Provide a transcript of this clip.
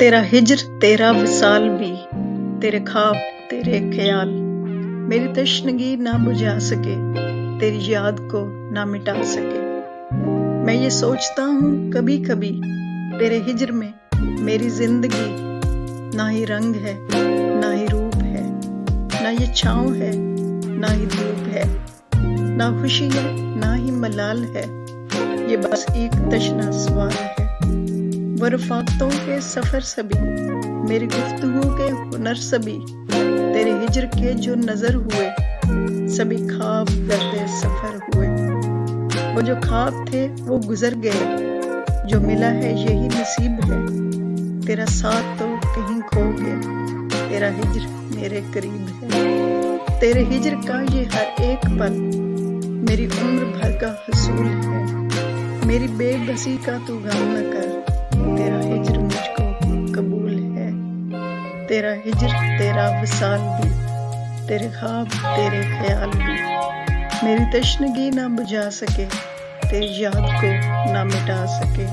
तेरा हिज्र तेरा विसाल भी, तेरे ख्वाब तेरे ख्याल मेरी तशनगी ना बुझा सके, तेरी याद को ना मिटा सके। मैं ये सोचता हूँ कभी कभी तेरे हिज्र में मेरी जिंदगी ना ही रंग है ना ही रूप है, ना ये छाँव है ना ही धूप है, ना खुशी है ना ही मलाल है, ये बस एक तशना सवाल है। वो रफ़ाक़तों के सफ़र सभी, मेरी गुफ्तगू के हुनर सभी, तेरे हिज्र के जो नज़र हुए, सभी ख्वाब गर्दे सफ़र हुए। वो जो ख्वाब थे वो गुज़र गए, जो मिला है यही नसीब है। तेरा साथ तो कहीं खो गया, तेरा हिज्र मेरे करीब है। तेरे हिज्र का ये हर एक पल मेरी उम्र भर का हसूल है। मेरी बेबसी का तू गम न कर, तेरा हिज्र मुझको कबूल है। तेरा हिज्र तेरा विसाल भी, तेरे ख्वाब तेरे ख्याल भी मेरी तशनगी ना बुझा सके, तेरी याद को ना मिटा सके।